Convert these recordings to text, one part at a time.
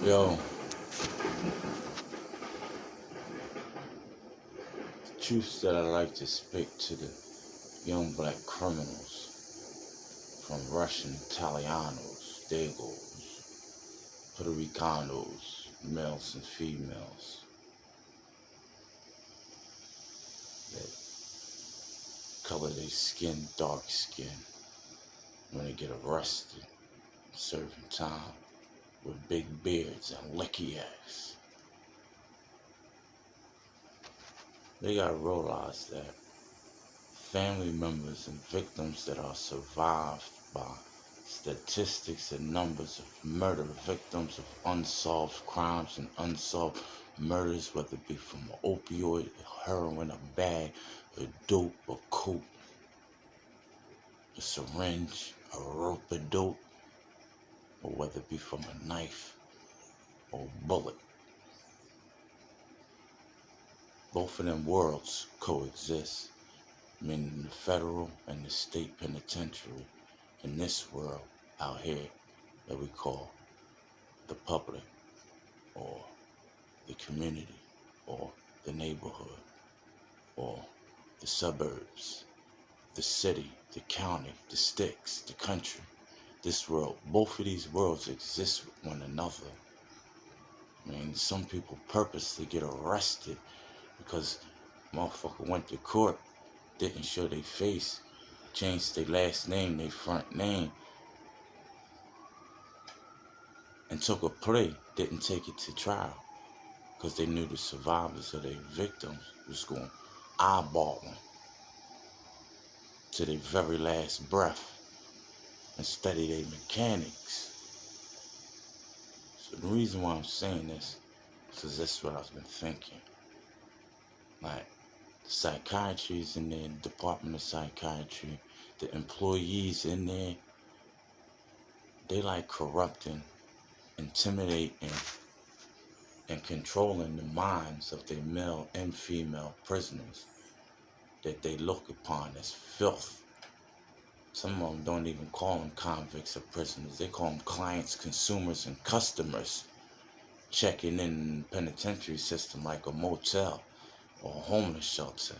Yo, the truths that I like to speak to the young black criminals from Russian Italianos, Dagos, Puerto Ricanos, males and females that color their skin dark skin when they get arrested, serving time with big beards and licky ass. They gotta realize that family members and victims that are survived by statistics and numbers of murder victims of unsolved crimes and unsolved murders, whether it be from an opioid, heroin, a bag, a dope, a coke, a syringe, a rope of dope, or whether it be from a knife or a bullet. Both of them worlds coexist, meaning the federal and the state penitentiary in this world out here that we call the public or the community or the neighborhood or the suburbs, the city, the county, the sticks, the country, this world. Both of these worlds exist with one another. I mean, some people purposely get arrested because motherfucker went to court, didn't show their face, changed their last name, their front name, and took a plea, didn't take it to trial because they knew the survivors of their victims was going to eyeball them to their very last breath and study their mechanics. So the reason why I'm saying this is because that's what I've been thinking. Like, the psychiatry is in there, the Department of Psychiatry, the employees in there, they like corrupting, intimidating, and controlling the minds of their male and female prisoners that they look upon as filth. Some of them don't even call them convicts or prisoners. They call them clients, consumers, and customers checking in the penitentiary system like a motel or a homeless shelter,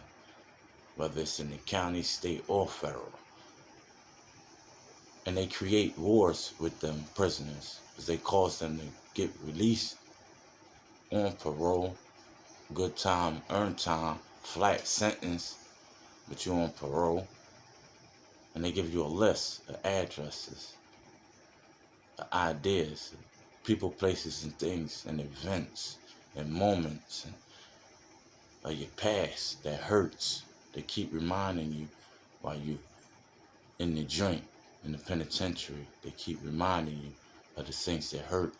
whether it's in the county, state, or federal. And they create wars with them prisoners because they cause them to get released on parole, good time, earned time, flat sentence, but you're on parole. And they give you a list of addresses, of ideas, people, places, and things, and events, and moments, and of your past that hurts. They keep reminding you while you in the joint, in the penitentiary. They keep reminding you of the things that hurt.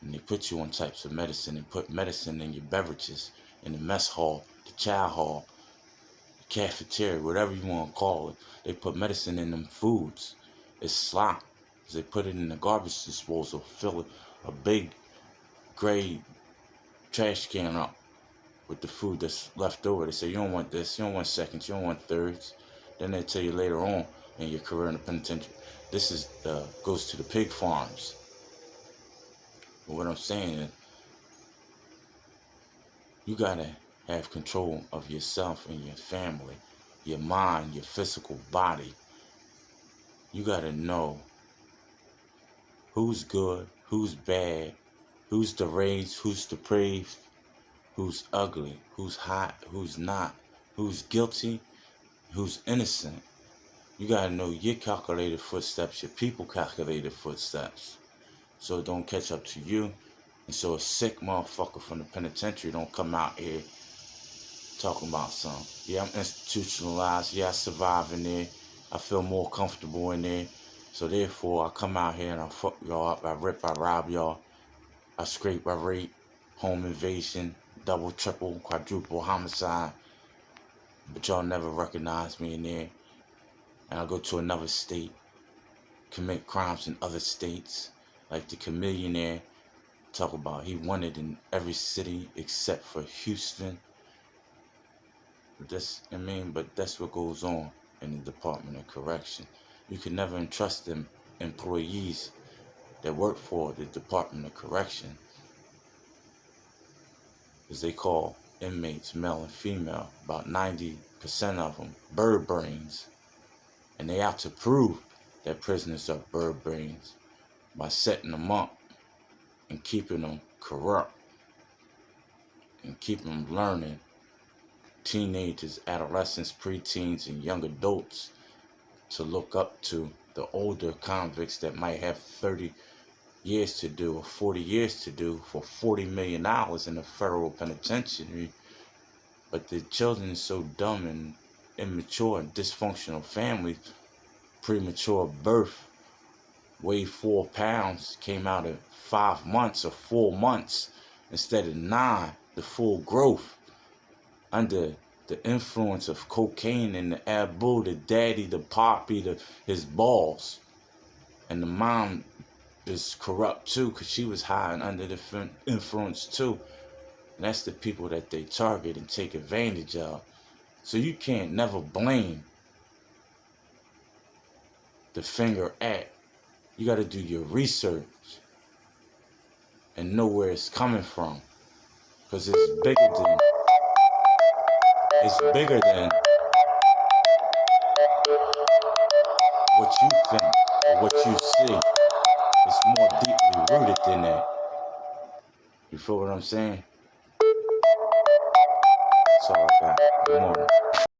And they put you on types of medicine and put medicine in your beverages, in the mess hall, the chow hall, the cafeteria, whatever you want to call it. They put medicine in them foods. It's slop. They put it in the garbage disposal, fill a big gray trash can up with the food that's left over. They say, you don't want this, you don't want seconds, you don't want thirds. Then they tell you later on in your career in the penitentiary, this is goes to the pig farms. But what I'm saying is, you gotta have control of yourself and your family, your mind, your physical body. You gotta know who's good, who's bad, who's deranged, who's depraved, who's ugly, who's hot, who's not, who's guilty, who's innocent. You gotta know your calculated footsteps, your people calculated footsteps, so it don't catch up to you. And so a sick motherfucker from the penitentiary don't come out here talking about something. Yeah, I'm institutionalized. Yeah, I survive in there. I feel more comfortable in there. So therefore, I come out here and I fuck y'all up. I rip, I rob y'all. I scrape, I rape, home invasion, double, triple, quadruple homicide. But y'all never recognize me in there. And I go to another state, commit crimes in other states, like the chameleonaire. Talk about he wanted in every city except for Houston. But that's what goes on in the Department of Correction. You can never entrust them employees that work for the Department of Correction, as they call inmates, male and female, about 90% of them, bird brains. And they have to prove that prisoners are bird brains by setting them up and keeping them corrupt and keeping them learning. Teenagers, adolescents, preteens, and young adults to look up to the older convicts that might have 30 years to do or 40 years to do for $40 million in the federal penitentiary. But the children are so dumb and immature and dysfunctional families, premature birth, weighed 4 pounds, came out at 5 months or 4 months instead of 9, the full growth, under the influence of cocaine and the Abu, the daddy, the poppy, his balls. And the mom is corrupt too, because she was high and under the influence too. And that's the people that they target and take advantage of. So you can't never blame the finger at. You got to do your research and know where it's coming from, because it's bigger than what you think or what you see. It's more deeply rooted than that. You feel what I'm saying? That's all I got. Good morning.